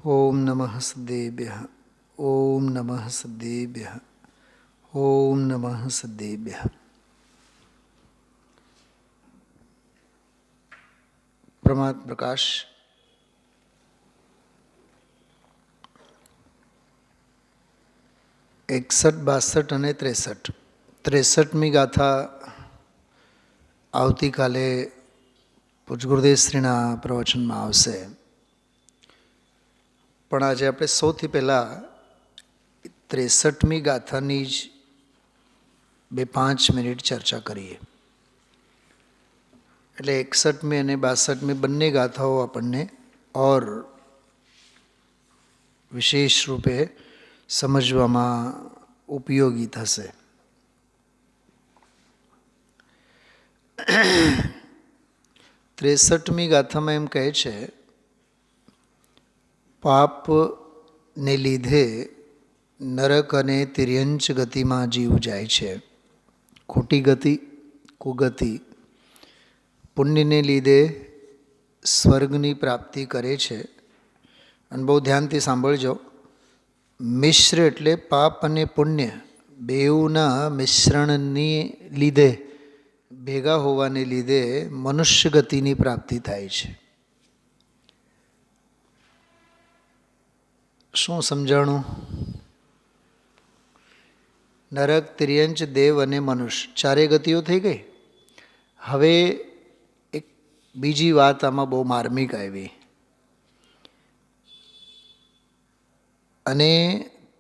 ओम नमः सद्देभ्यः। ओम नमः सद्देभ्यः। ओम नमः सद्देभ्यः। प्रमाद प्रकाश એકસઠ, 62 અને 63. 63મી ગાથા આવતીકાલે પૂજ્ય ગુરુદેવશ્રીના પ્રવચનમાં આવશે. પણ આજે આપણે સૌથી પહેલાં 63મી ગાથાની જ 2-5 મિનિટ ચર્ચા કરીએ. એટલે 61મી અને 62મી બંને ગાથાઓ આપણને ઓર વિશેષ રૂપે સમજવામાં ઉપયોગી થશે. 63મી ગાથામાં એમ કહે છે, પાપને લીધે નરક અને તિર્યંચ ગતિમાં જીવ જાય છે. ખોટી ગતિ, કુગતિ. પુણ્યને લીધે સ્વર્ગની પ્રાપ્તિ કરે છે. અને બહુ ધ્યાનથી સાંભળજો, મિશ્ર એટલે પાપ અને પુણ્ય બેઉના મિશ્રણની લીધે, ભેગા હોવાને લીધે મનુષ્ય ગતિની પ્રાપ્તિ થાય છે. શું સમજાણું? નરક, તિર્યંચ, દેવ અને મનુષ્ય ચારે ગતિઓ થઈ ગઈ. હવે એક બીજી વાત આમાં બહુ માર્મિક આવી. અને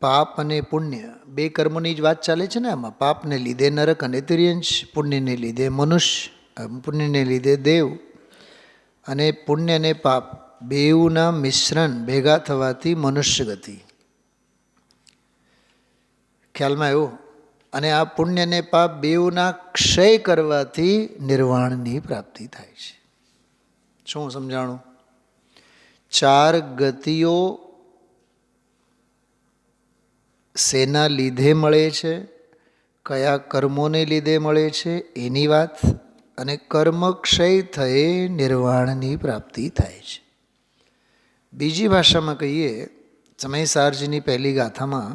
પાપ અને પુણ્ય બે કર્મોની જ વાત ચાલે છે ને આમાં. પાપને લીધે નરક અને તિર્યંચ, પુણ્યને લીધે મનુષ્ય, પુણ્યને લીધે દેવ. અને પુણ્ય અને પાપ બેઉના મિશ્રણ ભેગા થવાથી મનુષ્ય ગતિ. ખ્યાલમાં આવ્યું? અને આ પુણ્ય અને પાપ બેઉના ક્ષય કરવાથી નિર્વાણની પ્રાપ્તિ થાય છે. શું સમજાણું? ચાર ગતિઓ શેના લીધે મળે છે, કયા કર્મોને લીધે મળે છે એની વાત. અને કર્મ ક્ષય થયે નિર્વાણની પ્રાપ્તિ થાય છે. બીજી ભાષામાં કહીએ, સમયસારજીની પહેલી ગાથામાં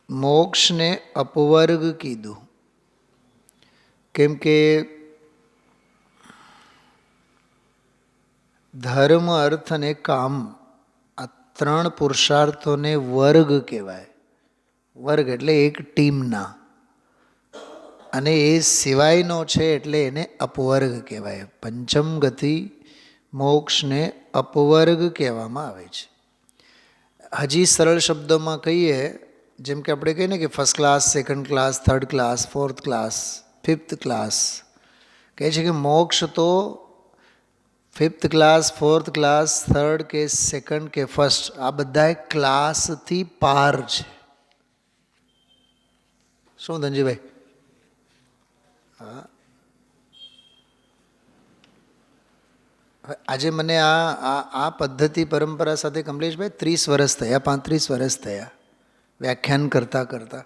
મોક્ષને અપવર્ગ કીધું. કેમ કે ધર્મ, અર્થ અને કામ આ ત્રણ પુરુષાર્થોને વર્ગ કહેવાય. વર્ગ એટલે એક ટીમના. અને એ સિવાયનો છે એટલે એને અપવર્ગ કહેવાય. પંચમ ગતિ મોક્ષને અપવર્ગ કહેવામાં આવે છે. હજી સરળ શબ્દોમાં કહીએ, જેમ કે આપણે કહીએ ને કે first class, second class, third class, fourth class, fifth class. કહે છે કે મોક્ષ તો fifth class, fourth class, third કે સેકન્ડ કે ફર્સ્ટ, આ બધા ક્લાસથી પાર છે. શું ધનજીભાઈ? હા, આજે મને આ પદ્ધતિ પરંપરા સાથે કમલેશભાઈ 30 વર્ષ થયા, 35 વર્ષ થયા વ્યાખ્યાન કરતાં કરતાં.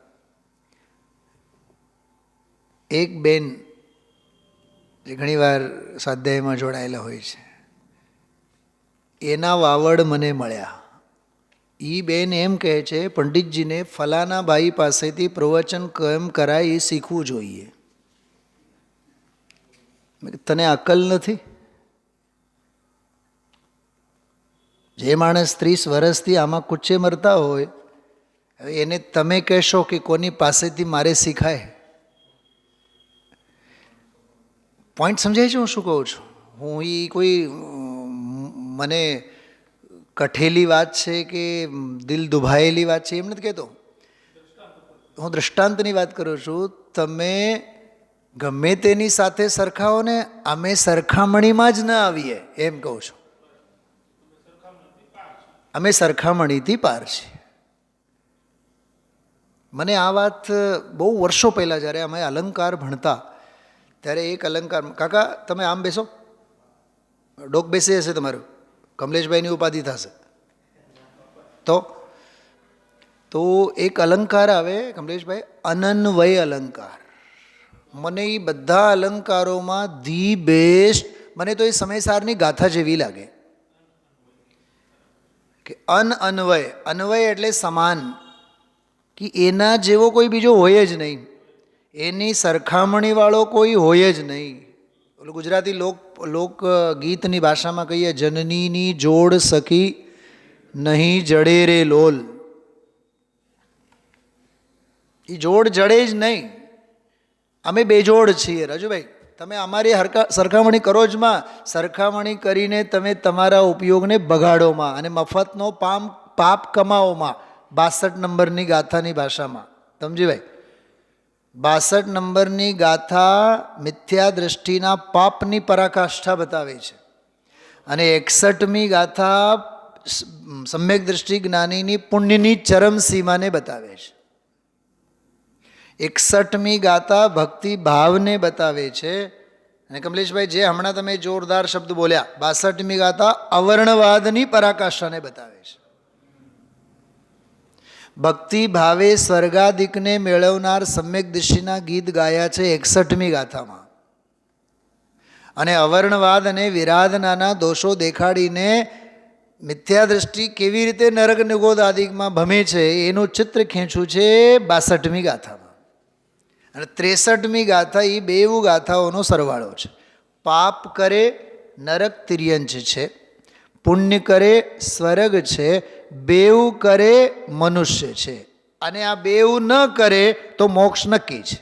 એક બેન જે ઘણીવાર સ્વાધ્યાયમાં જોડાયેલા હોય છે, એના વાવડ મને મળ્યા. એ બેન એમ કહે છે, પંડિતજીને ફલાના ભાઈ પાસેથી પ્રવચન કેમ કરાય એ શીખવું જોઈએ. તને અક્કલ નથી? જે માણસ 30 વર્ષથી આમાં કૂચે મરતા હોય, એને તમે કહેશો કે કોની પાસેથી મારે શીખાય? પોઈન્ટ સમજાય છે હું શું કહું છું? હું એ કોઈ મને કઠેલી વાત છે કે દિલ દુભાયેલી વાત છે એમ નથી કહેતો. હું દૃષ્ટાંતની વાત કરું છું. તમે ગમે તેની સાથે સરખાવો ને, અમે સરખામણીમાં જ ન આવીએ એમ કહું છું. અમે સરખામણીથી પાર છીએ. મને આ વાત બહુ વર્ષો પહેલાં જ્યારે અમે અલંકાર ભણતા ત્યારે એક અલંકાર, કાકા તમે આમ બેસો, ડોક બેસી હશે તમારું, કમલેશભાઈની ઉપાધિ થશે તો એક અલંકાર આવે કમલેશભાઈ, અનન્વય અલંકાર. મને એ બધા અલંકારોમાં ધી બેસ્ટ, મને તો એ સમયસારની ગાથા જેવી લાગે. કે અનઅન્વય, અન્વય એટલે સમાન, કે એના જેવો કોઈ બીજો હોય જ નહીં, એની સરખામણીવાળો કોઈ હોય જ નહીં. ઓલું ગુજરાતી લોક ગીતની ભાષામાં કહીએ, જનનીની જોડ સખી નહીં જડે રે લોલ. એ જોડ જડે જ નહીં. અમે બેજોડ છીએ રાજુભાઈ. તમે અમારી સરખામણી કરો જ માં, સરખામણી કરીને તમે તમારા ઉપયોગને બગાડોમાં અને મફતનો પાપ કમાઓમાં. 62 નંબરની ગાથાની ભાષામાં સમજી ભાઈ, 62 નંબરની ગાથા મિથ્યા દ્રષ્ટિના પાપની પરાકાષ્ઠા બતાવે છે અને 61મી ગાથા સમ્યક દ્રષ્ટિ જ્ઞાનીની પુણ્યની ચરમસીમાને બતાવે છે. 61મી ગાથા ભક્તિ ભાવને બતાવે છે. અને કમલેશભાઈ જે હમણાં તમે જોરદાર શબ્દ બોલ્યા, 62મી ગાથા અવર્ણવાદની પરાકાષ્ઠાને બતાવે છે. ભક્તિ ભાવે સ્વર્ગાદિકને મેળવનાર સમ્યક દૃષ્ટિના ગીત ગાયા છે 61મી ગાથામાં. અને અવર્ણવાદ અને વિરાધનાના દોષો દેખાડીને મિથ્યા દ્રષ્ટિ કેવી રીતે નરક નિગોદ આદિકમાં ભમે છે એનું ચિત્ર ખેંચ્યું છે 62મી ગાથામાં. અને 63મી ગાથા એ બેઉ ગાથાઓનો સરવાળો છે. પાપ કરે નરક તિર્યંચ છે, પુણ્ય કરે સ્વર્ગ છે, બેઉ કરે મનુષ્ય છે, અને આ બેઉ ન કરે તો મોક્ષ નક્કી છે.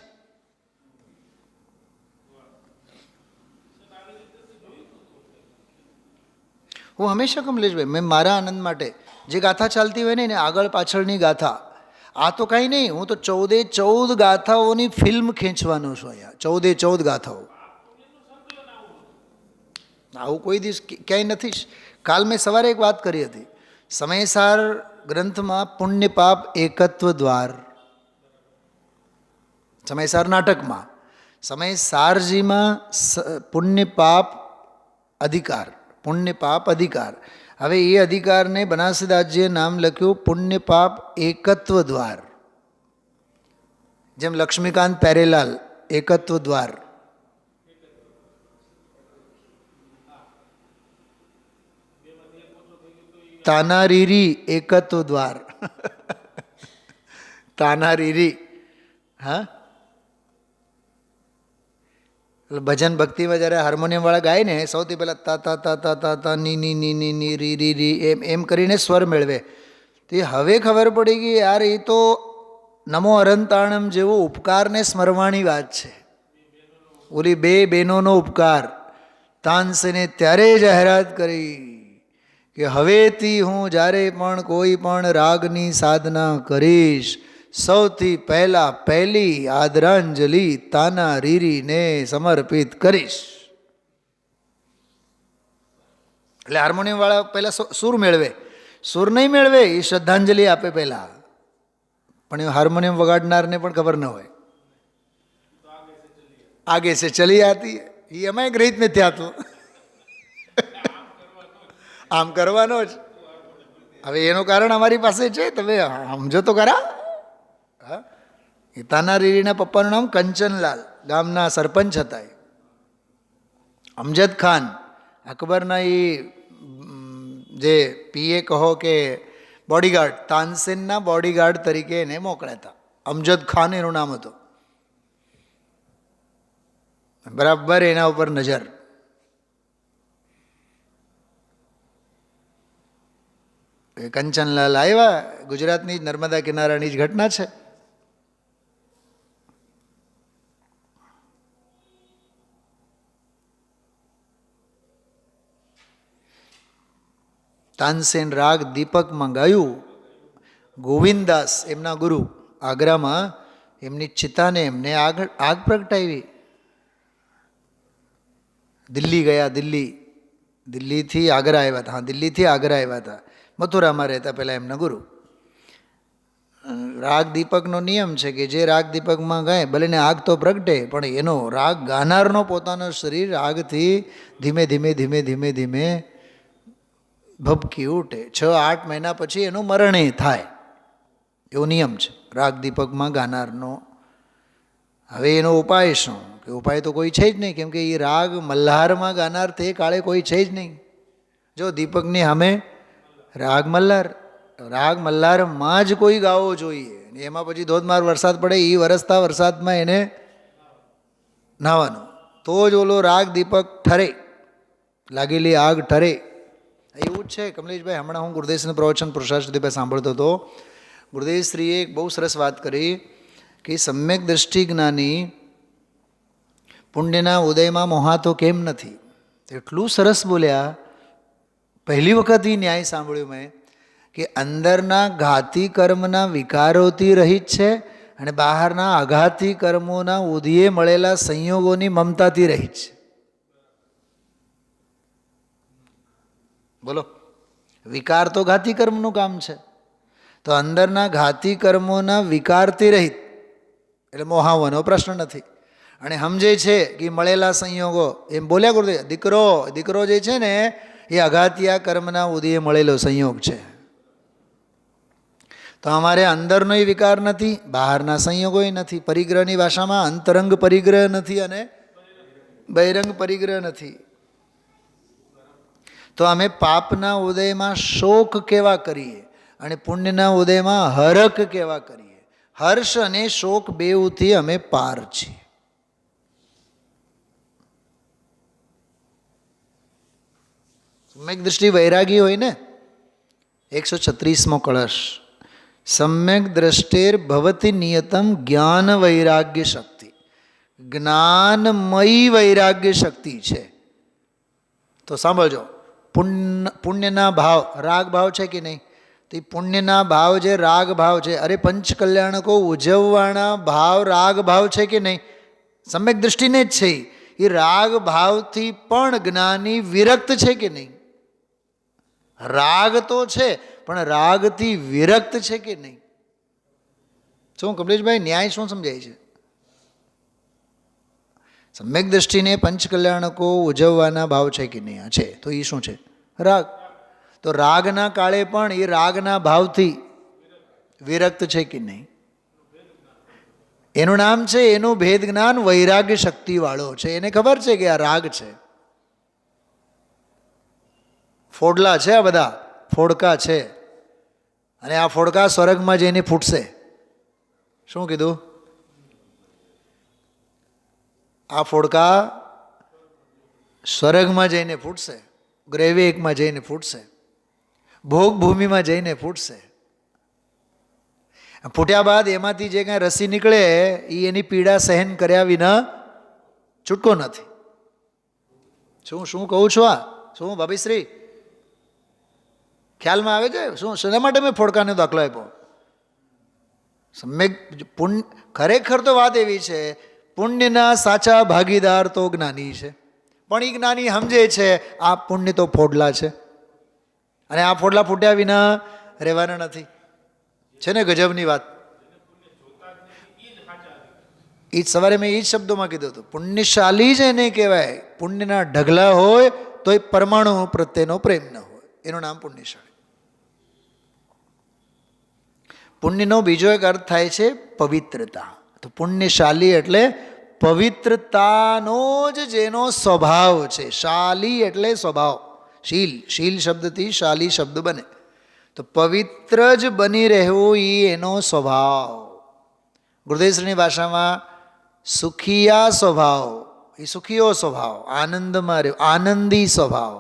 હું હંમેશા કમલેશભાઈ, મેં મારા આનંદ માટે જે ગાથા ચાલતી હોય ને એને આગળ પાછળની ગાથા, આ તો કાંઈ નહીં, હું તો 14 ગાથાઓની ફિલ્મ ખેંચવાનો છું અહીંયા. 14 ગાથાઓ. આવું કોઈ દિવસ ક્યાંય નથી. કાલ મેં સવારે એક વાત કરી હતી, સમયસાર ગ્રંથમાં પુણ્ય પાપ એકત્વ દ્વાર, સમયસાર નાટકમાં સમયસારજીમાં પુણ્ય પાપ અધિકાર, પુણ્ય પાપ અધિકાર. હવે એ અધિકારને બનાસદાસજીએ નામ લખ્યું પુણ્ય પાપ એકત્વ દ્વાર. જેમ લક્ષ્મીકાંત પેરેલાલ એકત્વ દ્વાર. તાનારીરી એકત્વ દ્વાર. તાનારીરી. હા, ભજન ભક્તિમાં જ્યારે હાર્મોનિયમ વાળા ગાય ને સૌથી પહેલાં તા તા તા તા તા તા ની ની ની ની ની રી રી રી એમ એમ કરીને સ્વર મેળવે. તો એ હવે ખબર પડી કે યાર એ તો નમો અરંતાણમ જેવો ઉપકારને સ્મરવાની વાત છે. ઓલી બે બહેનોનો ઉપકાર. તાનસેને ત્યારે જાહેરાત કરી કે હવેથી હું જ્યારે પણ કોઈ પણ રાગની સાધના કરીશ, સૌથી પહેલી આદરાંજલિ તાના રીરીને સમર્પિત કરીશ. એટલે હાર્મોનિયમ વાળા પહેલા સુર મેળવે, સુર નહીં મેળવે, એ શ્રદ્ધાંજલિ આપે પહેલા. પણ એ હાર્મોનિયમ વગાડનારને પણ ખબર ન હોય, આગે સે ચલી આતી. એ એમાં એક રીત નથી આતું, આમ કરવાનો જ. હવે એનું કારણ અમારી પાસે છે, તમે સમજો તો ખરા. તાનારીરીના પપ્પાનું નામ કંચનલાલ, ગામના સરપંચ હતા. અમજદ ખાન અકબરના એ જે પીએ કહો કે બોડીગાર્ડ, તાનસેનના બોડીગાર્ડ તરીકે એને મોકલ્યા હતા. અમજદ ખાન એનું નામ હતું. બરાબર એના ઉપર નજર. કંચનલાલ આવ્યા, ગુજરાતની નર્મદા કિનારાની જ ઘટના છે. તાનસેન રાગ દીપકમાં ગાયું. ગોવિંદદાસ એમના ગુરુ આગ્રામાં એમની ચિતાને એમને આગ પ્રગટાવી. દિલ્હી ગયા, દિલ્હીથી આગ્રા આવ્યા હતા. હા, દિલ્હીથી આગ્રા આવ્યા હતા. મથુરામાં રહેતા પહેલાં એમના ગુરુ. રાગ દીપકનો નિયમ છે કે જે રાગ દીપકમાં ગાય ભલે ને આગ તો પ્રગટે, પણ એનો રાગ ગાનારનો પોતાનો શરીર આગથી ધીમે ધીમે ધીમે ધીમે ધીમે ભભકી ઉઠે. 6-8 મહિના પછી એનું મરણ થાય, એવો નિયમ છે રાગ દીપકમાં ગાનારનો. હવે એનો ઉપાય શું? કે ઉપાય તો કોઈ છે જ નહીં, કેમ કે એ રાગ મલ્હારમાં ગાનાર તે કાળે કોઈ છે જ નહીં. જો દીપકની સામે રાગ મલ્હાર. રાગ મલ્હારમાં જ કોઈ ગાવો જોઈએ. એમાં પછી ધોધમાર વરસાદ પડે એ વરસતા વરસાદમાં એને નાહવાનું, તો જ ઓલો રાગ દીપક ઠરે, લાગેલી આગ ઠરે. એવું જ છે કમલેશભાઈ. હમણાં હું ગુરુદેવશ્રીનું પ્રવચન પુરુષાર્થભાઈ સાંભળતો હતો. ગુરુદેવશ્રીએ એક બહુ સરસ વાત કરી કે સમ્યક દ્રષ્ટિ જ્ઞાની પુણ્યના ઉદયમાં મોહાતો કેમ નથી. એટલું સરસ બોલ્યા. પહેલી વખત એ ન્યાય સાંભળ્યું મેં કે અંદરના ઘાતી કર્મના વિકારોથી રહિત છે અને બહારના આઘાતી કર્મોના ઉદયે મળેલા સંયોગોની મમતાથી રહિત છે. બોલો, વિકાર તો ઘાતી કર્મનું કામ છે. તો અંદરના ઘાતી કર્મોના વિકારથી રહિત એટલે મોહાવાનો પ્રશ્ન નથી. અને સમજે છે કે મળેલા સંયોગો, એમ બોલ્યા ગુરુદેવ, દીકરો જે છે ને એ અઘાતિયા કર્મના ઉદયે મળેલો સંયોગ છે. તો અમારે અંદરનોય વિકાર નથી, બહારના સંયોગોય નથી. પરિગ્રહની ભાષામાં અંતરંગ પરિગ્રહ નથી અને બહિરંગ પરિગ્રહ નથી. તો અમે પાપના ઉદયમાં શોક કેવા કરીએ અને પુણ્યના ઉદયમાં હરખ કેવા કરીએ. હર્ષ અને શોક બેઉથી અમે પાર છીએ. સમ્યક દ્રષ્ટિ વૈરાગી હોય ને, 136મો કળશ. સમ્યક દ્રષ્ટેર ભવતી નિયતમ જ્ઞાન વૈરાગ્ય શક્તિ. જ્ઞાનમયી વૈરાગ્ય શક્તિ છે. તો સાંભળજો, પુણ્યના ભાવ રાગ ભાવ છે કે નહીં? તો એ પુણ્યના ભાવ જે રાગ ભાવ છે, અરે પંચકલ્યાણકો ઉજવવાના ભાવ રાગ ભાવ છે કે નહીં? સમ્યક દ્રષ્ટિને જ છે. એ રાગ ભાવથી પણ જ્ઞાની વિરક્ત છે કે નહીં? રાગ તો છે પણ રાગથી વિરક્ત છે કે નહીં? શું કમલેશભાઈ, ન્યાય શું સમજાય છે? સમ્યક દ્રષ્ટિને પંચકલ્યાણકો ઉજવવાના ભાવ છે કે નહીં? છે. તો એ શું છે? રાગ. તો રાગના કાળે પણ એ રાગના ભાવથી વિરક્ત છે કે નહીં? એનું નામ છે, એનું ભેદ જ્ઞાન વૈરાગ્ય શક્તિ વાળો છે. એને ખબર છે કે આ રાગ છે. ફોડલા છે, આ બધા ફોડકા છે, અને આ ફોડકા સ્વર્ગમાં જઈને ફૂટશે. શું કીધું? આ ફોડકા સ્વર્ગમાં જઈને ફૂટશે, ગ્રેવેકમાં જઈને ફૂટશે, ભોગ ભૂમિમાં જઈને ફૂટશે. ફૂટ્યા બાદ એમાંથી જે કાંઈ રસી નીકળે એ એની પીડા સહન કર્યા વિના છૂટકો નથી. શું કહું છું? આ શું ભાભીશ્રી ખ્યાલમાં આવે છે? શું શેના માટે મેં ફોડકાનો દાખલો આપ્યો? સમ્યક પુણ્ય, ખરેખર તો વાત એવી છે, પુણ્યના સાચા ભાગીદાર તો જ્ઞાની છે. પણ એ જ્ઞાની સમજે છે આ પુણ્ય તો ફોડલા છે અને આ ફોડલા ફૂટ્યા વિના રહેવાના નથી. છે ને ગજબની વાત? એ જ સવારે મેં એ જ શબ્દોમાં કીધું હતું, પુણ્યશાલી જ એને કહેવાય. પુણ્યના ઢગલા હોય તો એ પરમાણુ પ્રત્યેનો પ્રેમ ન હોય, એનું નામ પુણ્યશાળી. પુણ્યનો બીજો એક અર્થ થાય છે પવિત્રતા. તો પુણ્યશાલી એટલે પવિત્રતાનો જ જેનો સ્વભાવ છે. શાલી એટલે સ્વભાવ, શીલ, શીલ શબ્દથી શાલી શબ્દ બને. તો પવિત્ર જ બની રહેવું એ એનો સ્વભાવ. ગુરુદેવશ્રીની ભાષામાં સુખિયા સ્વભાવ, એ સુખીઓ સ્વભાવ, આનંદમાં રહેવું, આનંદી સ્વભાવ.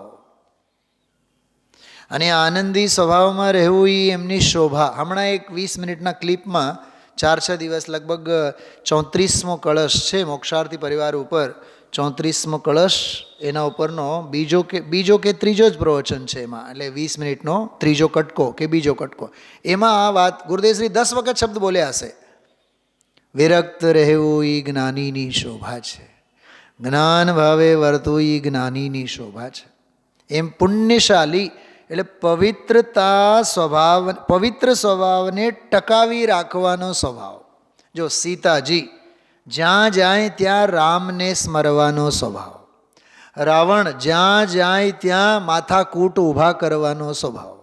અને આનંદી સ્વભાવમાં રહેવું એ એમની શોભા. હમણાં એક 20 મિનિટના ક્લિપમાં 4-6 દિવસ લગભગ 34મો કળશ છે મોક્ષાર્થી પરિવાર ઉપર. 34મો કળશ, એના ઉપરનો બીજો કે ત્રીજો જ પ્રવચન છે એમાં. એટલે 20 મિનિટનો ત્રીજો કટકો કે બીજો કટકો. એમાં આ વાત ગુરુદેવશ્રી 10 વખત શબ્દ બોલ્યા હશે. વિરક્ત રહેવું એ જ્ઞાનીની શોભા છે. જ્ઞાન ભાવે વર્તવું એ જ્ઞાનીની શોભા છે. એમ પુણ્યશાલી એટલે પવિત્રતા સ્વભાવ, પવિત્ર સ્વભાવને ટકાવી રાખવાનો સ્વભાવ. જો સીતાજી જ્યાં જાય ત્યાં રામને સ્મરવાનો સ્વભાવ. રાવણ જ્યાં જાય ત્યાં માથાકૂટ ઊભા કરવાનો સ્વભાવ.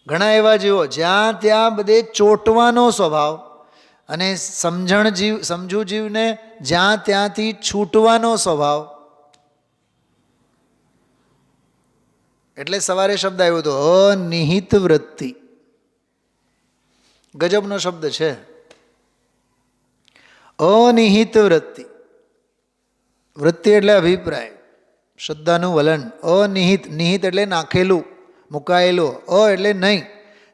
ઘણા એવા જીવો જ્યાં ત્યાં બધે ચોંટવાનો સ્વભાવ, અને સમજુ જીવને જ્યાં ત્યાંથી છૂટવાનો સ્વભાવ. એટલે સવારે શબ્દ આવ્યો હતો અનિહિત વૃત્તિ. ગજબનો શબ્દ છે, અનિહિત વૃત્તિ. વૃત્તિ એટલે અભિપ્રાય, શ્રદ્ધાનું વલણ. અનિહિત, નિહિત એટલે નાખેલું, મુકાયેલું. એટલે નહીં,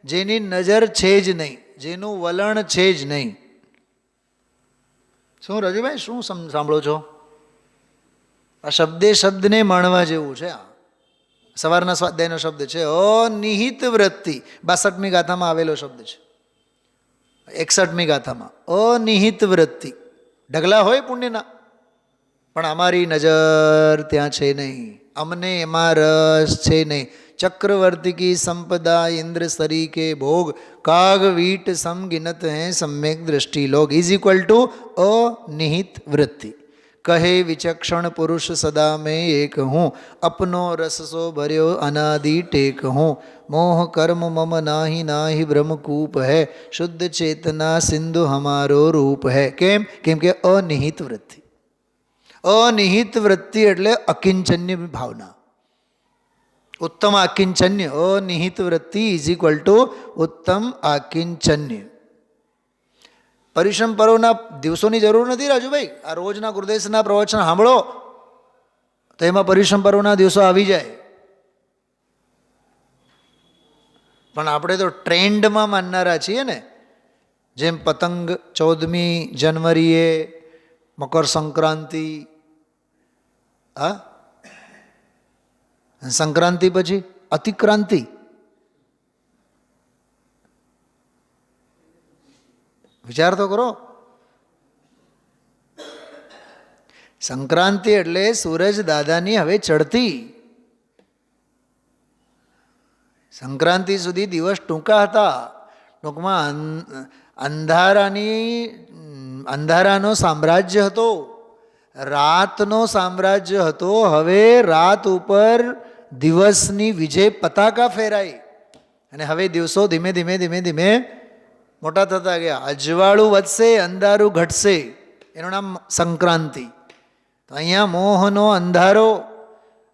જેની નજર છે જ નહીં, જેનું વલણ છે જ નહીં. શું રજુભાઈ, શું સાંભળો છો? આ શબ્દે શબ્દને માણવા જેવું છે. આ સવારના સ્વાધ્યાયનો શબ્દ છે, અનિહિત વૃત્તિ. 62મી ગાથામાં આવેલો શબ્દ છે. 61મી ગાથામાં અનિહિત વૃત્તિ. ઢગલા હોય પુણ્યના, પણ અમારી નજર ત્યાં છે નહીં, અમને એમાં રસ છે નહીં. ચક્રવર્તી કી સંપદા ઇન્દ્ર સરી કે ભોગ, કાગ વીટ સમગિનત હૈ સમ્યક દૃષ્ટિ લોગ ઇઝ ઇક્વલ ટુ અનિહિત વૃત્તિ. કહે વિચક્ષણ પુરુષ સદા મેં એક હું, અપનો રસસો ભર્યો અનાદિ ટેક હું. મોહ કર્મ મમ નાહી નાહી બ્રહ્મકૂપ હૈ, શુદ્ધ ચેતના સિંધુ હમારો રૂપ હૈ. કેમ? કેમ કે અનિહિત વૃત્તિ. અનિહિત વૃત્તિ એટલે અકિંચન્ય ભાવના, ઉત્તમ આકિંચન્ય. અનિહિત વૃત્તિ ઇઝ ઇક્વલ ટુ ઉત્તમ આકિંચન્ય. પરિશ્રમ પર્વના દિવસોની જરૂર નથી રાજુભાઈ. આ રોજના ગુરુદેવના પ્રવચન સાંભળો તો એમાં પરિશ્રમ પર્વના દિવસો આવી જાય. પણ આપણે તો ટ્રેન્ડમાં માનનારા છીએ ને. જેમ પતંગ 14મી જાન્યુઆરીએ, મકર સંક્રાંતિ, હા, સંક્રાંતિ પછી અતિક્રાંતિ. વિચાર તો કરો. સંક્રાંતિ એટલે સૂરજ દાદાની હવે ચડતી. સંક્રાંતિ સુધી દિવસ ટૂંકા હતા. ટૂંકમાં અંધારાનો સામ્રાજ્ય હતો, રાતનો સામ્રાજ્ય હતો. હવે રાત ઉપર દિવસની વિજય પતાકા ફેરાઈ અને હવે દિવસો ધીમે ધીમે ધીમે ધીમે મોટા થતા ગયા. અજવાળું વધશે, અંધારું ઘટશે, એનું નામ સંક્રાંતિ. તો અહીંયા મોહનો અંધારો,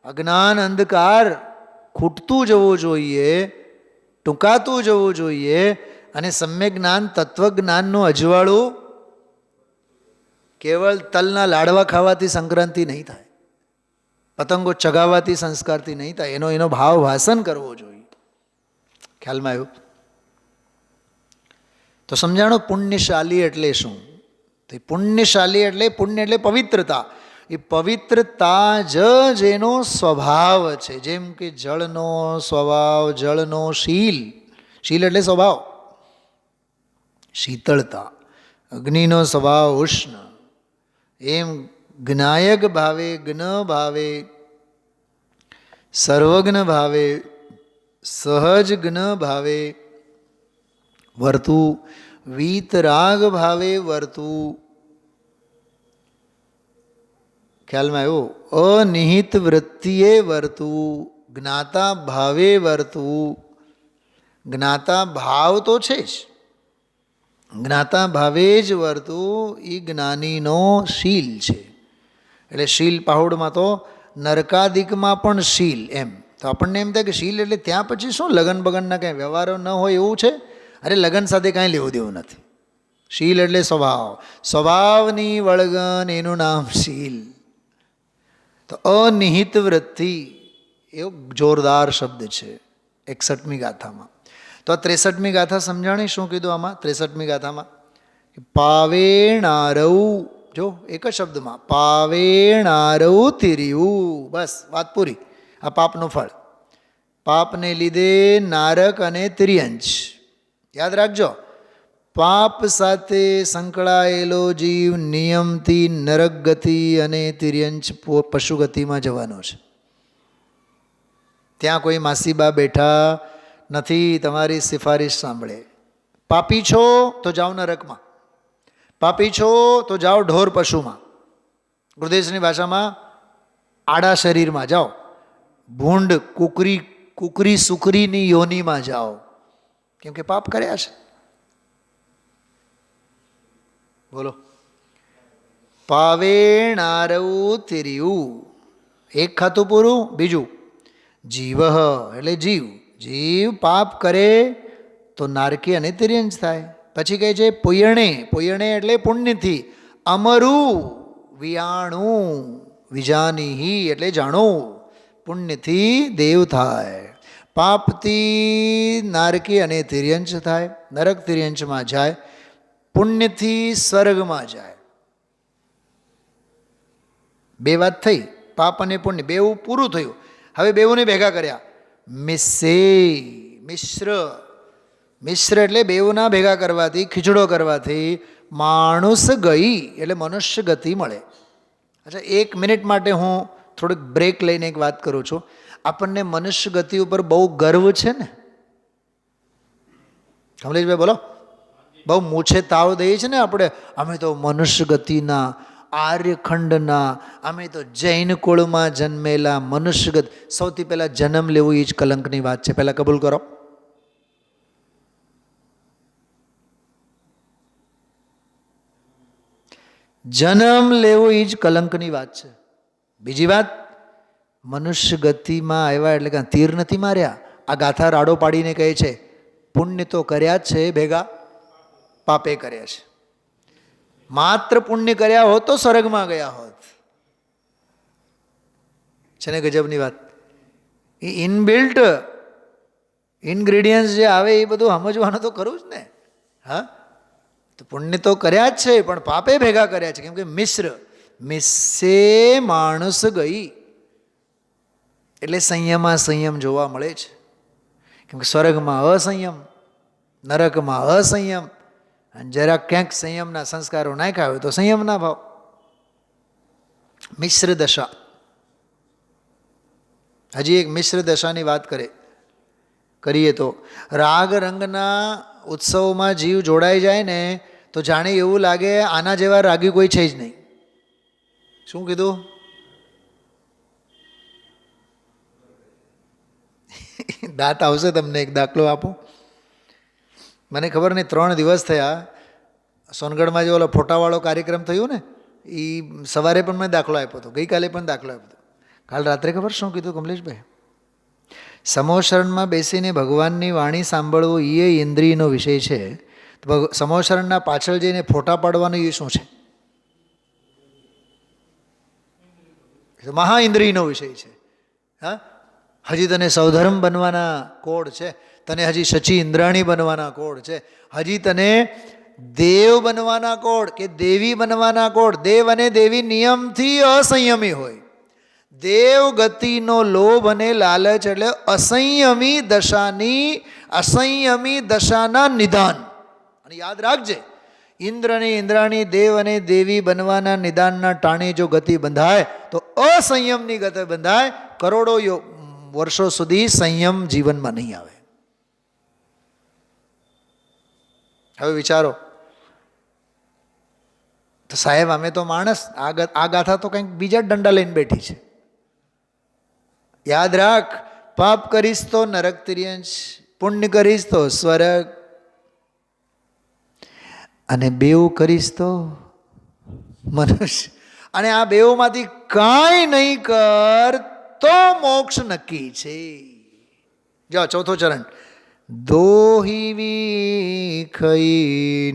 અજ્ઞાન અંધકાર ખૂટતું જવું જોઈએ, ટૂંકાતું જવું જોઈએ. અને સમ્યક જ્ઞાન, તત્વજ્ઞાનનું અજવાળું કેવળ તલના લાડવા ખાવાથી સંક્રાંતિ નહીં થાય, પતંગો ચગાવવાથી સંસ્કારથી નહીં થાય. એનો ભાવ ભાષણ કરવો જોઈએ. ખ્યાલમાં આવ્યું? તો સમજાણો પુણ્યશાલી એટલે શું? તો પુણ્યશાલી એટલે, પુણ્ય એટલે પવિત્રતા. એ પવિત્રતા જ જેનો સ્વભાવ છે. જેમ કે જળનો સ્વભાવ, જળનો શીલ, શીલ એટલે સ્વભાવ, શીતળતા. અગ્નિનો સ્વભાવ ઉષ્ણ. એમ જ્ઞાયક ભાવે, જ્ઞ ભાવે, સર્વજ્ઞ ભાવે, સહજ જ્ઞ ભાવે વર્તું, વીતરાગ ભાવે વર્તું. ખ્યાલમાં આવ્યું? અનિહિત વૃત્તિએ વર્તું, જ્ઞાતા ભાવે વર્તું. જ્ઞાતા ભાવ તો છે જ, જ્ઞાતા ભાવે જ વર્તું. એ જ્ઞાનીનો શીલ છે. એટલે શીલ પાહુડમાં તો નરકાદિકમાં પણ શીલ. એમ તો આપણને એમ થાય કે શીલ એટલે ત્યાં પછી શું લગન બગનના કાંઈ વ્યવહારો ન હોય એવું છે. અરે લગન સાથે કાંઈ લેવું દેવું નથી. શીલ એટલે સ્વભાવ, સ્વભાવની વળગન, એનું નામ શીલ. તો અનિહિત વૃત્તિ એવો જોરદાર શબ્દ છે 61મી ગાથામાં. તો આ 63મી ગાથા સમજાણી. શું કીધું આમાં 63મી ગાથામાં? પાવેણારવ, જો એક જ શબ્દમાં, પાવેણારવ તિર્યું. બસ વાત પૂરી. આ પાપનું ફળ. પાપને લીધે નારક અને તિર્યંચ. યાદ રાખજો, પાપ સાથે સંકળાયેલો જીવ નિયમથી નરક ગતિ અને તિર્યંચ પશુ ગતિમાં જવાનો છે. ત્યાં કોઈ માસીબા બેઠા નથી તમારી સિફારિશ સાંભળે. પાપી છો તો જાઓ નરકમાં, પાપી છો તો જાઓ ઢોર પશુમાં, ગુરુદેવની ભાષામાં આડા શરીરમાં જાઓ, ભૂંડ કુકરી સુકરીની યોનિમાં જાઓ. કેમ કે પાપ કર્યા છે. બોલો. પાવેણારવ તિર્યું. એક ખાતું પૂરું. બીજું, જીવ એટલે જીવ. જીવ પાપ કરે તો નારકી અને તિર્યંશ થાય. પછી કહે છે પુયણે. પુયણે એટલે પુણ્યથી. અમરું વિયાણું. વિજાનીહી એટલે જાણું. પુણ્યથી દેવ થાય. પાપથી નારકી અને તિર્યંશ થાય, નરક તિર્યંશમાં જાય. પુણ્યથી સ્વર્ગમાં જાય. બે વાત થઈ, પાપ અને પુણ્ય બેવું પૂરું થયું. હવે બેઉને ભેગા કર્યા. મિસ્સે મિશ્ર. મિશ્ર એટલે બેઉના ભેગા કરવાથી, ખીચડો કરવાથી માણસ ગઈ એટલે મનુષ્ય ગતિ મળે. અચ્છા, 1 મિનિટ માટે હું થોડીક બ્રેક લઈને એક વાત કરું છું. આપણને મનુષ્ય ગતિ ઉપર બહુ ગર્વ છે ને? કમલેશભાઈ બોલો. બહુ મૂછે તાવ દઈએ છે ને આપણે. અમે તો મનુષ્ય ગતિના, આર્યખંડના, અમે તો જૈન કુળમાં જન્મેલા મનુષ્યગત. સૌથી પહેલાં જન્મ લેવું એ જ કલંકની વાત છે. પહેલાં કબૂલ કરો. જન્મ લેવો એ જ કલંકની વાત છે. બીજી વાત, મનુષ્ય ગતિમાં આવ્યા એટલે કાં તીર નથી માર્યા. આ ગાથા રાડો પાડીને કહે છે પુણ્ય તો કર્યા જ છે, ભેગા પાપે કર્યા છે. માત્ર પુણ્ય કર્યા હોત તો સ્વર્ગમાં ગયા હોત. છે ને ગજબની વાત. એ ઇનબિલ્ટ ઇન્ગ્રીડિયન્ટ્સ જે આવે એ બધું સમજવાનું તો ખરું જ ને. હા, તો પુણ્ય તો કર્યા જ છે પણ પાપે ભેગા કર્યા છે. કેમ કે મિશ્ર. મિસ્સે માણસ ગઈ એટલે સંયમમાં સંયમ જોવા મળે છે. કેમ કે સ્વર્ગમાં અસંયમ, નરકમાં અસંયમ, અને જરા ક્યાંક સંયમના સંસ્કારો નાખ્યા હોય તો સંયમના ભાવ. મિશ્ર દશા. હજી એક મિશ્ર દશાની વાત કરીએ તો રાગ રંગના ઉત્સવમાં જીવ જોડાઈ જાય ને તો જાણે એવું લાગે આના જેવા રાગી કોઈ છે જ નહીં. શું કીધું? દાંત આવશે તમને. એક દાખલો આપો. મને ખબર નહીં, 3 દિવસ થયા સોનગઢમાં જે ઓલો ફોટાવાળો કાર્યક્રમ થયો ને, એ સવારે પણ મેં દાખલો આપ્યો હતો, ગઈકાલે પણ દાખલો આપ્યો હતો. કાલ રાત્રે ખબર શું કીધું કમલેશભાઈ? સમોશરણમાં બેસીને ભગવાનની વાણી સાંભળવું એ ઇન્દ્રિયનો વિષય છે. તો સમોશરણના પાછળ જઈને ફોટા પાડવાનું એ શું છે? મહા ઇન્દ્રિયનો વિષય છે. હા, હજી તને સૌધર્મ બનવાના કોડ છે, તને હજી સચી ઇન્દ્રાણી બનવાના કોડ છે, હજી તને દેવ બનવાના કોડ કે દેવી બનવાના કોડ. દેવ અને દેવી નિયમથી અસંયમી હોય. દેવ ગતિનો લોભ અને લાલચ એટલે અસંયમી દશાના નિદાન. અને યાદ રાખજે, ઇન્દ્ર અને ઇન્દ્રાણી, દેવ અને દેવી બનવાના નિદાનના ટાણે જો ગતિ બંધાય તો અસંયમની ગતિ બંધાય. કરોડો વર્ષો સુધી સંયમ જીવનમાં નહીં આવે. હવે વિચારો તો સાહેબ, અમે તો માણસ, આ ગાથા તો કંઈક બીજા જ દંડા લઈને બેઠી છે. યાદ રાખ, પાપ કરીશ તો નરક તિર્યંશ, પુણ્ય કરીશ તો સ્વર્ગ, અને બેવ કરીશ તો મનુષ્ય. અને આ બેવમાંથી કાંઈ નહીં કર તો મોક્ષ નક્કી છે. જો 4થો ચરણ. દોહી વિખઈ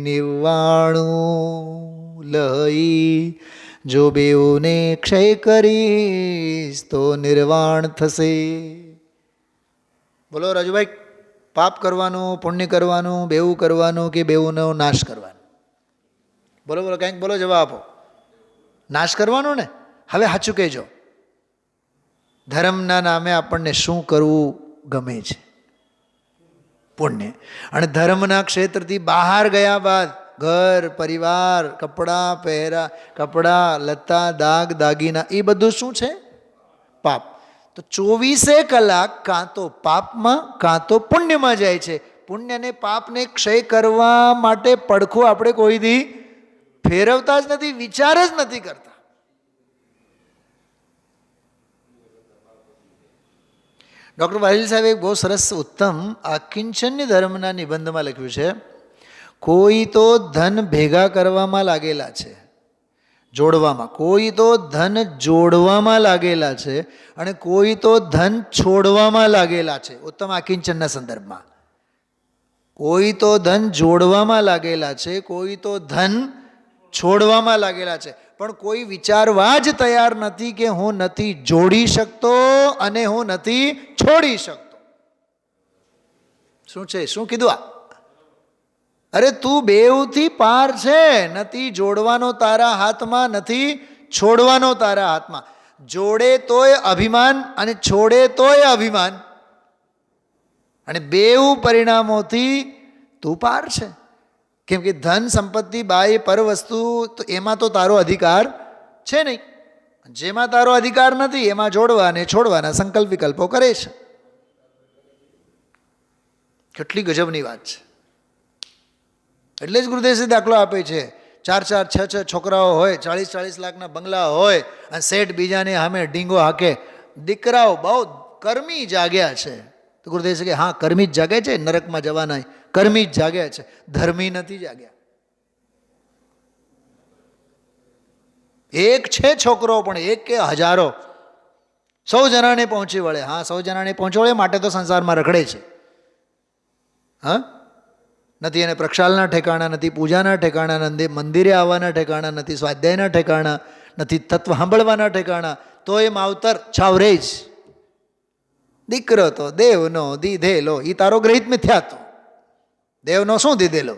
નિવાણું લઈ, જો બેઉને ક્ષય કરીશ તો નિર્વાણ થશે. બોલો રાજુભાઈ, પાપ કરવાનું, પુણ્ય કરવાનું, બેવું કરવાનું કે બેઉનો નાશ કરવાનો? બોલો બોલો, કંઈક બોલો, જવાબ આપો. નાશ કરવાનો ને? હવે સાચું કહેજો, ધર્મના નામે આપણને શું કરવું ગમે છે? પુણ્ય. અને ધર્મના ક્ષેત્રથી બહાર ગયા બાદ ઘર, પરિવાર, કપડાં, લત્તા, દાગ, દાગીના, એ બધું શું છે? પાપ. તો 24 કલાક કાં તો પાપમાં કાં તો પુણ્યમાં જાય છે. પુણ્ય અને પાપને ક્ષય કરવા માટે પડખું આપણે કોઈ દી ફેરવતા જ નથી, વિચાર જ નથી કરતા. ડૉક્ટર વાહિલ સાહેબે એક બહુ સરસ ઉત્તમ આકિંચન્ય ધર્મના નિબંધમાં લખ્યું છે, કોઈ તો ધન ભેગા કરવામાં લાગેલા છે, જોડવામાં. કોઈ તો ધન જોડવામાં લાગેલા છે અને કોઈ તો ધન છોડવામાં લાગેલા છે. ઉત્તમ આકિંચનના સંદર્ભમાં કોઈ તો ધન જોડવામાં લાગેલા છે, કોઈ તો ધન છોડવામાં લાગેલા છે. પણ કોઈ વિચારવા જ તૈયાર નથી કે હું નથી જોડી શકતો અને હું નથી છોડી શકતો. શું છે? શું કીધું? અરે તું બેવથી પાર છે. નથી જોડવાનો તારા હાથમાં, નથી છોડવાનો તારા હાથમાં. જોડે તોય અભિમાન અને છોડે તોય અભિમાન, અને બેવ પરિણામોથી તું પાર છે. કેમ કે ધન સંપત્તિ બાહ્ય પર વસ્તુ તો એમાં તો તારો અધિકાર છે નહીં. જેમાં તારો અધિકાર નથી એમાં જોડવા અને છોડવાના સંકલ્પ વિકલ્પો કરે છે. કેટલી ગજબની વાત છે. એટલે જ ગુરુદેવજી દાખલો આપે છે, 4-4, 6-6 છોકરાઓ હોય, 40-40 લાખના બંગલા હોય અને શેઠ બીજાને સામે ડીંગો હાકે. દીકરાઓ બહુ કર્મી જાગ્યા છે. તો ગુરુદેવ કે હા, કર્મી જ જાગે છે, નરકમાં જવાના કર્મી જ જાગ્યા છે, ધર્મી નથી જાગ્યા. એક છે છોકરો પણ એક કે હજારો, 100 જણાને પહોંચી વળે. હા, 100 જણાને પહોંચી વળે માટે તો સંસારમાં રખડે છે. હા, નથી એને પ્રક્ષાલના ઠેકાણા, નથી પૂજાના ઠેકાણા, નથી મંદિરે આવવાના ઠેકાણા, નથી સ્વાધ્યાયના ઠેકાણા, નથી તત્વ સાંભળવાના ઠેકાણા, તો એ માવતર છાવરે જ. દીકરો તો દેવનો દીધેલો, એ તારો ગ્રહિત મિથ્યા હતો. દેવનો શું દીધેલો?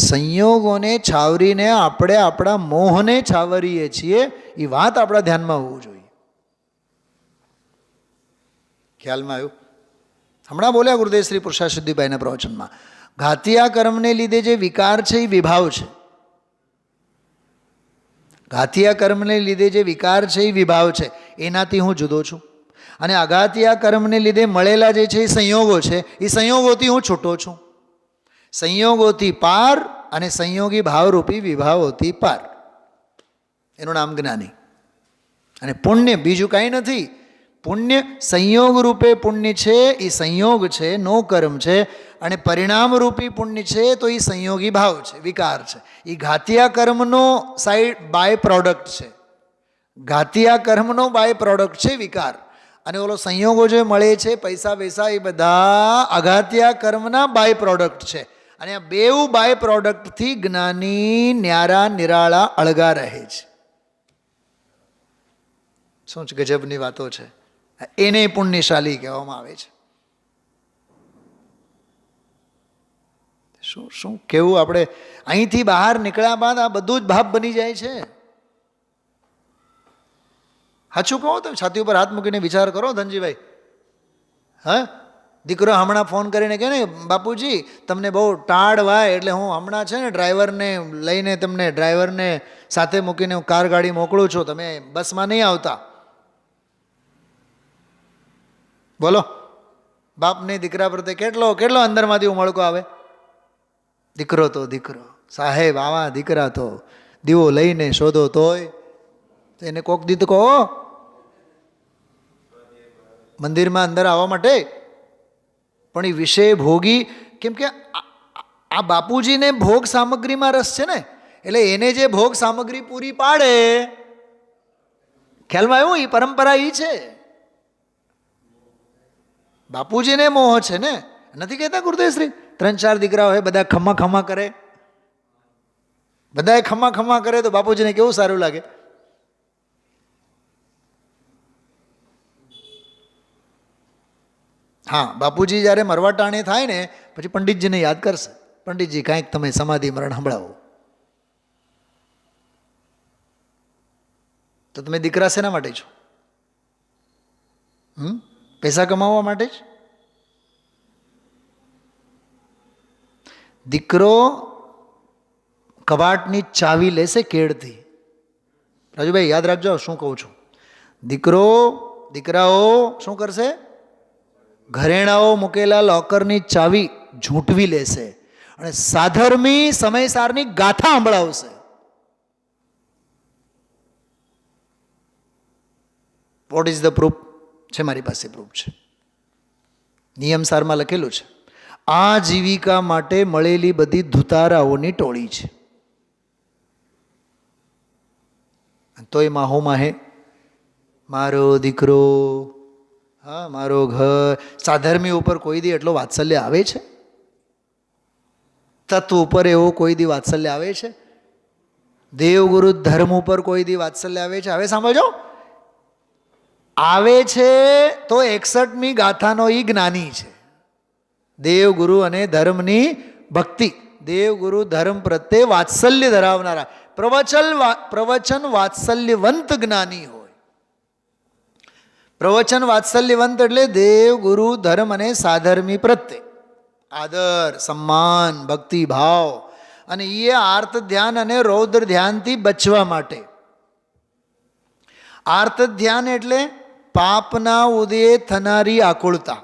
સંયોગોને છાવરીને આપણે આપણા મોહને છાવરીએ છીએ. એ વાત આપણા ધ્યાનમાં હોવું જોઈએ. ખ્યાલમાં આવ્યું? હમણાં બોલ્યા ગુરુદેવ શ્રી પુરુષાશુદ્ધિભાઈના પ્રવચનમાં, ઘાતિયા કર્મને લીધે જે વિકાર છે એ વિભાવ છે. ઘાતિયા કર્મને લીધે જે વિકાર છે એ વિભાવ છે, એનાથી હું જુદો છું. અને અઘાતિયા કર્મને લીધે મળેલા જે છે એ સંયોગો છે, એ સંયોગોથી હું છૂટો છું. સંયોગોથી પાર અને સંયોગી ભાવરૂપી વિભાવોથી પાર. એનું નામ જ્ઞાની. અને પુણ્ય બીજું કાંઈ નથી. પુણ્ય સંયોગ રૂપે પુણ્ય છે, એ સંયોગ છે, નો કર્મ છે. અને પરિણામ રૂપી પુણ્ય છે તો એ સંયોગી ભાવ છે, વિકાર છે. એ ઘાતિયા કર્મનો સાઈડ બાય પ્રોડક્ટ છે. ઘાતિયા કર્મનો બાય પ્રોડક્ટ છે વિકાર. અને ઓલો સંયોગો જે મળે છે, પૈસા વૈસા, એ બધા અઘાતિયા કર્મના બાય પ્રોડક્ટ છે. અને આ બેઉ બાય પ્રોડક્ટથી જ્ઞાની ન્યારા નિરાળા અળગા રહે છે. શું જ ગજબની વાતો છે. એને પુણ્યશાલી કહેવામાં આવે છે. શું શું કેવું? આપણે અહીંથી બહાર નીકળ્યા બાદ આ બધું જ ભાપ બની જાય છે. સાચું કહો તો છાતી ઉપર હાથ મૂકીને વિચાર કરો ધનજીભાઈ. હા, દીકરો હમણાં ફોન કરીને કહે ને, બાપુજી તમને બહુ ટાળ વાય એટલે હું હમણાં છે ને ડ્રાઈવરને લઈને તમને ડ્રાઈવરને સાથે મૂકીને હું કાર ગાડી મોકલું છું, તમે બસમાં નહીં આવતા. બોલો, બાપને દીકરા પ્રત્યે કેટલો કેટલો અંદરમાંથી ઉમળકો આવે. દીકરો તો દીકરો, સાહેબ આવા દીકરા તો દીવો લઈને શોધો તોય. તો એને કોક દી તો કહો મંદિરમાં અંદર આવવા માટે. પણ એ વિષય ભોગી, કેમ કે આ બાપુજીને ભોગ સામગ્રીમાં રસ છે ને, એટલે એને જે ભોગ સામગ્રી પૂરી પાડે, ખ્યાલમાં આવ્યું? એ પરંપરા એ છે. બાપુજીને મોહ છે ને. નથી કહેતા ગુરુદેવશ્રી 3-4 દીકરા હોય, બધા ખમ્મા ખમ્મા કરે, બધાએ ખમ્મા ખમ્મા કરે તો બાપુજીને કેવું સારું લાગે. હા, બાપુજી જ્યારે મરવા ટાણે થાય ને પછી પંડિતજીને યાદ કરશે, પંડિતજી કાંઈક તમે સમાધિ મરણ સંભળાવો. તો તમે દીકરા શેના માટે છો? પૈસા કમાવવા માટે જ? દીકરો કબાટની ચાવી લેશે કેળથી. રાજુભાઈ યાદ રાખજો શું કહું છું. દીકરાઓ શું કરશે? ઘરેણાઓ મૂકેલા લોકરની ચાવી ઝૂંટવી લેશે અને સાધર્મી સમયસારની ગાથા સંભળાવશે. What is the proof? છે મારી પાસે પ્રૂફ છે. નિયમસારમાં લખેલું છે, આ જીવિકા માટે મળેલી બધી ધુતારાઓની ટોળી છે. તોય માહો માહે મારો દીકરો, હા મારો ઘર. સાધર્મી ઉપર કોઈ દી એટલો વાત્સલ્ય આવે છે? તત્વ ઉપર એવો કોઈ દી વાત્સલ્ય આવે છે? દેવગુરુ ધર્મ ઉપર કોઈ દી વાત્સલ્ય આવે છે? હવે સાંભળજો, આવે છે તો 61મી ગાથાનો એ જ્ઞાની છે. દેવગુરુ અને ધર્મની ભક્તિ, દેવગુરુ ધર્મ પ્રત્યે વાત્સલ્ય ધરાવનારા, પ્રવચન વાત્સલ્યવંત જ્ઞાની હોય. પ્રવચન વાત્સલ્યવંત એટલે દેવગુરુ ધર્મ અને સાધર્મી પ્રત્યે આદર, સન્માન, ભક્તિ ભાવ. અને એ આર્ત ધ્યાન અને રૌદ્ર ધ્યાનથી બચવા માટે. આર્ત ધ્યાન એટલે પાપના ઉદયે થનારી આકુળતા.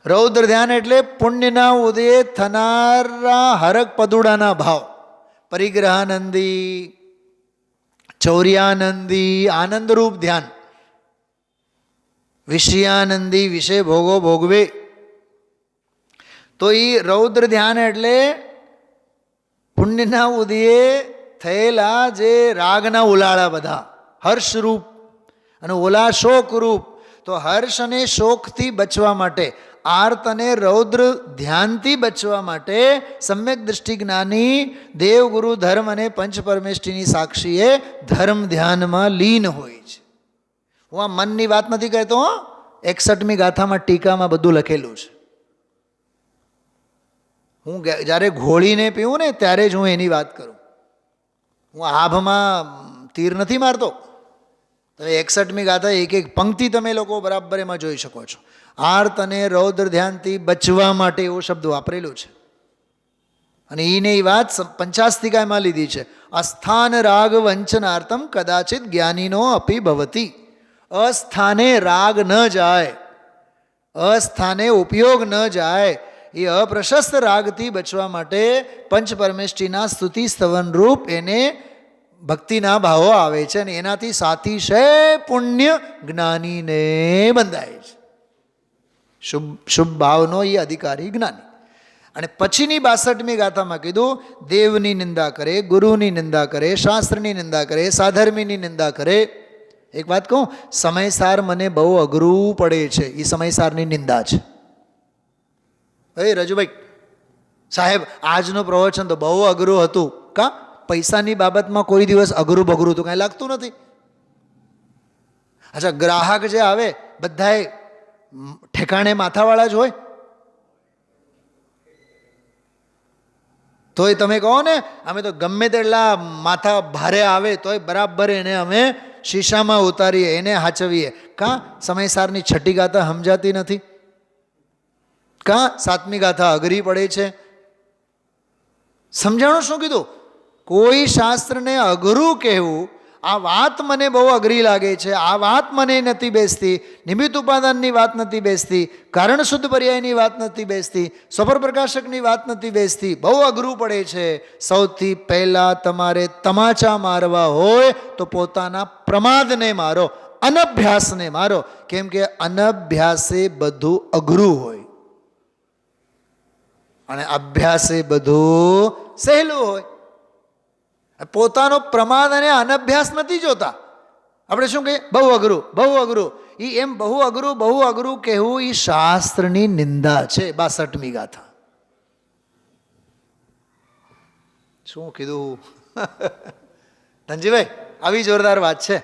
રૌદ્ર ધ્યાન એટલે પુણ્યના ઉદયે થનારા હરક પદુડાના ભાવ. પરિગ્રહાનંદી, ચૌર્યાનંદી, આનંદરૂપ ધ્યાન. વિષયાનંદી, વિષય ભોગો ભોગવે. તો એ રૌદ્ર ધ્યાન એટલે પુણ્યના ઉદયે થયેલા જે રાગના ઉલાળા બધા, હર્ષરૂપ અને ઓલા શોકરૂપ. તો હર્ષ અને શોકથી બચવા માટે, આર્ત અને રૌદ્ર ધ્યાનથી બચવા માટે સમ્યક દૃષ્ટિ જ્ઞાની દેવગુરુ ધર્મ અને પંચ પરમેષ્ઠીની સાક્ષીએ ધર્મ ધ્યાનમાં લીન હોય છે. હું આ મનની વાત નથી કહેતો, 61મી ગાથામાં ટીકામાં બધું લખેલું છે. હું જ્યારે ઘોળીને પીવું ને ત્યારે જ હું એની વાત કરું. હું આભમાં તીર નથી મારતો. તમે 61મી ગાથા એક એક પંક્તિ તમે લોકો બરાબર એમાં જોઈ શકો છો. આર્ત અને રૌદ્ર ધ્યાનથી બચવા માટે એવો શબ્દ વાપરેલો છે. અને એને એ વાત પંચાસ્તિકામાં લીધી છે. અસ્થાન રાગ વંચનાર્થમ કદાચિત જ્ઞાનીનો અપી ભવતી. અસ્થાને રાગ ન જાય, અસ્થાને ઉપયોગ ન જાય, એ અપ્રશસ્ત રાગથી બચવા માટે પંચ પરમેષ્ઠીના સ્તુતિ સ્તવન રૂપ એને ભક્તિના ભાવો આવે છે. અને એનાથી સાતિશય પુણ્ય જ્ઞાનીને બંધાય છે. શુભ ભાવનો એ અધિકારી જ્ઞાની. અને પછીની 62મી ગાથામાં કીધું, દેવની નિંદા કરે, ગુરુની નિંદા કરે, શાસ્ત્રની નિંદા કરે, સાધર્મીની નિંદા કરે. એક વાત કહું, સમયસાર મને બહુ અઘરું પડે છે. એ સમયસારની નિંદા છે. રજુભાઈ સાહેબ, આજનું પ્રવચન તો બહુ અઘરું હતું. કા પૈસાની બાબતમાં કોઈ દિવસ અઘરું બઘરું તો કાંઈ લાગતું નથી. અચ્છા, ગ્રાહક જે આવે બધાએ ઠેકાણે માથાવાળા જ હોય? તોય તમે કહો ને, અમે તો ગમે તેટલા માથા ભારે આવે તોય બરાબર એને અમે શીશામાં ઉતારીએ, એને હાચવીએ. કાં સમયસારની છઠ્ઠી ગાથા સમજાતી નથી? કાં 7મી ગાથા અઘરી પડે છે? સમજાણું શું કીધું? કોઈ શાસ્ત્રને અઘરું કહેવું, આ વાત મને બહુ અઘરી લાગે છે, આ વાત મને નથી બેસતી, નિમિત્ત ઉપાદાનની વાત નથી બેસતી, કારણ શુદ્ધ પર્યાયની વાત નથી બેસતી, સ્વપર પ્રકાશકની વાત નથી બેસતી, બહુ અઘરું પડે છે. સૌથી પહેલાં તમારે તમાચા મારવા હોય તો પોતાના પ્રમાદને મારો, અનભ્યાસને મારો. કેમ કે અનભ્યાસે બધું અઘરું હોય અને અભ્યાસે બધું સહેલું હોય. પોતાનો પ્રમાદ અને અનભ્યાસ નથી જોતા. આપણે શું કહીએ? બહુ અઘરું, બહુ અઘરું. એ એમ બહુ અઘરું કહેવું એ શાસ્ત્રની નિંદા છે. 62મી ગાથા શું કીધું ધનજીભાઈ? આવી જોરદાર વાત છે.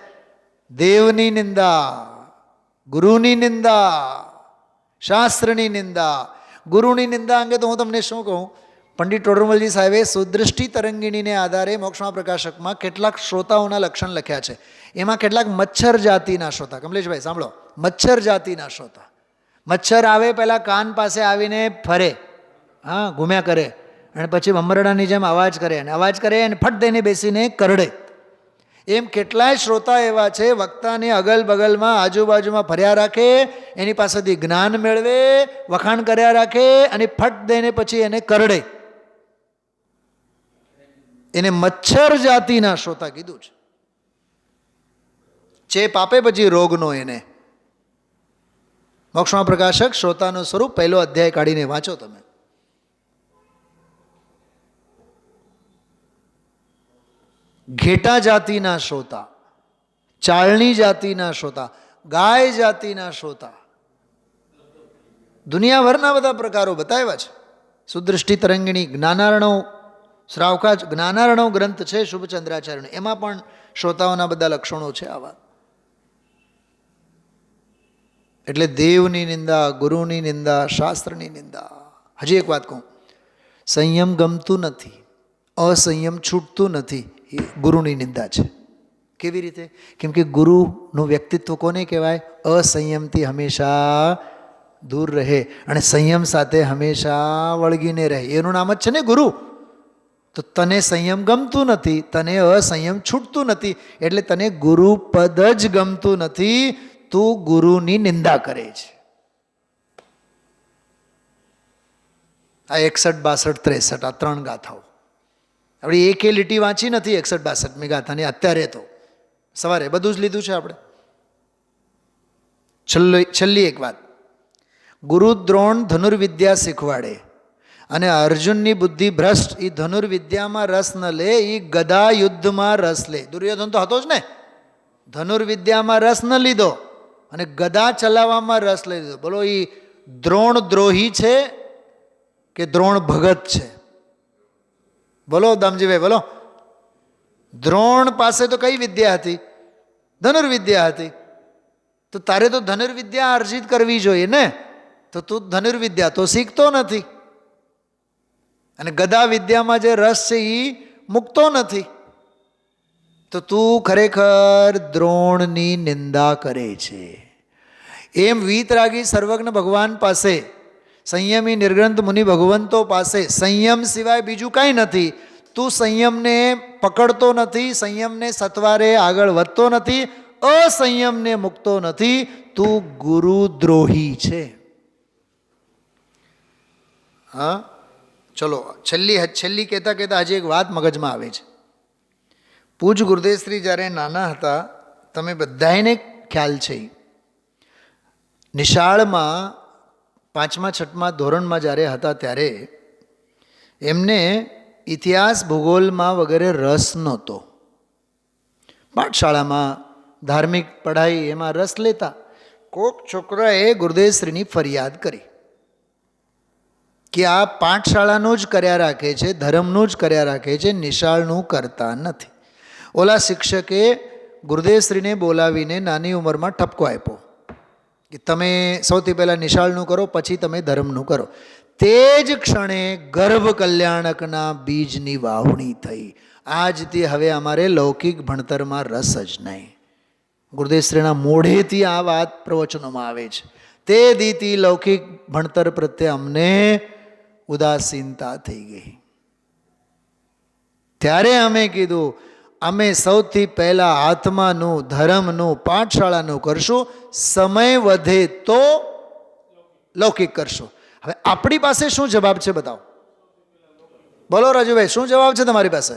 દેવની નિંદા, ગુરુની નિંદા, શાસ્ત્રની નિંદા. ગુરુની નિંદા અંગે તો હું તમને શું કહું, પંડિત ટોડરમલજી સાહેબે સુદૃષ્ટિ તરંગિણીને આધારે મોક્ષમાં પ્રકાશકમાં કેટલાક શ્રોતાઓના લક્ષણ લખ્યા છે. એમાં કેટલાક મચ્છર જાતિના શ્રોતા, કમલેશભાઈ સાંભળો, મચ્છર જાતિના શ્રોતા. મચ્છર આવે પહેલાં કાન પાસે આવીને ફરે, હા ઘૂમ્યા કરે, અને પછી ભમરડાની જેમ અવાજ કરે, અને અવાજ કરે અને ફટ દઈને બેસીને કરડે. એમ કેટલાય શ્રોતા એવા છે, વક્તાને અગલ બગલમાં આજુબાજુમાં ફર્યા રાખે, એની પાસેથી જ્ઞાન મેળવે, વખાણ કર્યા રાખે અને ફટ દઈને પછી એને કરડે. એને મચ્છર જાતિના શ્રોતા કીધું છે. ચેપ આપે પછી રોગનો. એને મોક્ષમાં પ્રકાશક શ્રોતાનું સ્વરૂપ પહેલો અધ્યાય કાઢીને વાંચો તમે. ઘેટા જાતિના શ્રોતા, ચાળણી જાતિના શ્રોતા, ગાય જાતિના શ્રોતા, દુનિયાભરના બધા પ્રકારો બતાવ્યા છે. સુદૃષ્ટિ તરંગિણી, જ્ઞાનાર્ણવ, શ્રાવકા જ્ઞાનાર્ણવ ગ્રંથ છે શુભચંદ્રાચાર્યનો, એમાં પણ શ્રોતાઓના બધા લક્ષણો છે આવા. એટલે દેવની નિંદા, ગુરુની નિંદા, શાસ્ત્રની નિંદા. હજી એક વાત કહું, સંયમ ગમતું નથી, અસંયમ છૂટતું નથી, એ ગુરુની નિંદા છે. કેવી રીતે? કેમ કે ગુરુનું વ્યક્તિત્વ કોને કહેવાય? અસંયમથી હંમેશા દૂર રહે અને સંયમ સાથે હંમેશા વળગીને રહે, એનું નામ જ છે ને ગુરુ. તો તને સંયમ ગમતું નથી, તને અસંયમ છૂટતું નથી, એટલે તને ગુરુ પદ જ ગમતું નથી, તું ગુરુની નિંદા કરે છે. આ 61, 62, 63 આ 3 ગાથાઓ. આપણે એકે લીટી વાંચી નથી 61, 62મી ગાથાની અત્યારે, તો સવારે બધું જ લીધું છે આપણે. છેલ્લી એક વાત, ગુરુ દ્રોણ ધનુર્વિદ્યા શીખવાડે અને અર્જુનની બુદ્ધિ ભ્રષ્ટ, એ ધનુર્વિદ્યામાં રસ ન લે, એ ગદા યુદ્ધમાં રસ લે. દુર્યોધન તો હતો જ ને, ધનુર્વિદ્યામાં રસ ન લીધો અને ગદા ચલાવવામાં રસ લઈ લીધો. બોલો, એ દ્રોણ દ્રોહી છે કે દ્રોણ ભગત છે? બોલો દામજીભાઈ, બોલો. દ્રોણ પાસે તો કઈ વિદ્યા હતી? ધનુર્વિદ્યા હતી. તો તારે તો ધનુર્વિદ્યા અર્જિત કરવી જોઈએ ને, તો તું ધનુર્વિદ્યા તો શીખતો નથી અને ગદા વિદ્યામાં જે રસ છે એ મૂકતો નથી, તો તું ખરેખર દ્રોણની નિંદા કરે છે. એમ વીતરાગી સર્વજ્ઞ ભગવાન પાસે, સંયમી નિર્ગ્રંથ મુનિ ભગવંતો પાસે સંયમ સિવાય બીજું કાંઈ નથી. તું સંયમને પકડતો નથી, સંયમને સત્વારે આગળ વધતો નથી, અસંયમને મૂકતો નથી, તું ગુરુદ્રોહી છે. હા, ચલો છેલ્લી કહેતા કહેતા હજી એક વાત મગજમાં આવે છે. પૂજ ગુરુદેવશ્રી જ્યારે નાના હતા, તમે બધાને ખ્યાલ છે, નિશાળમાં 5મા 6મા ધોરણમાં જ્યારે હતા ત્યારે એમને ઇતિહાસ ભૂગોળમાં વગેરે રસ નહોતો. પાઠશાળામાં ધાર્મિક પઢાઈ એમાં રસ લેતા. કોક છોકરાએ ગુરુદેવશ્રીની ફરિયાદ કરી કે આ પાઠશાળાનું જ કર્યા રાખે છે, ધર્મનું જ કર્યા રાખે છે, નિશાળનું કરતા નથી. ઓલા શિક્ષકે ગુરુદેવશ્રીને બોલાવીને નાની ઉંમરમાં ઠપકો આપ્યો કે તમે સૌથી પહેલાં નિશાળનું કરો, પછી તમે ધર્મનું કરો. તે જ ક્ષણે ગર્ભ કલ્યાણકના બીજની વાવણી થઈ. આજથી હવે અમારે લૌકિક ભણતરમાં રસ જ નહીં. ગુરુદેવશ્રીના મોઢેથી આ વાત પ્રવચનોમાં આવે છે. તે દીથી લૌકિક ભણતર પ્રત્યે અમને ઉદાસીનતા થઈ ગઈ. ત્યારે અમે કીધું, અમે સૌથી પહેલાં આત્માનું, ધર્મનું, પાઠશાળાનું કરશું, સમય વધે તો લૌકિક કરશું. હવે આપણી પાસે શું જવાબ છે બતાવો? બોલો રાજુભાઈ, શું જવાબ છે તમારી પાસે?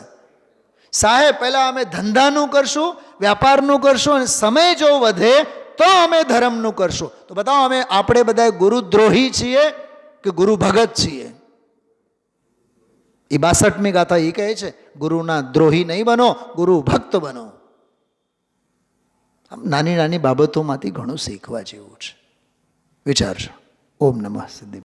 સાહેબ, પહેલાં અમે ધંધાનું કરશું, વ્યાપારનું કરશું, અને સમય જો વધે તો અમે ધર્મનું કરશું. તો બતાવો, આપણે બધા ગુરુદ્રોહી છીએ કે ગુરુ ભગત છીએ? એ 62મી ગાથા એ કહે છે, ગુરુના દ્રોહી નહીં બનો, ગુરુ ભક્ત બનો. નાની નાની બાબતોમાંથી ઘણું શીખવા જેવું છે. વિચારજો. ઓમ નમઃ સિદ્ધિ.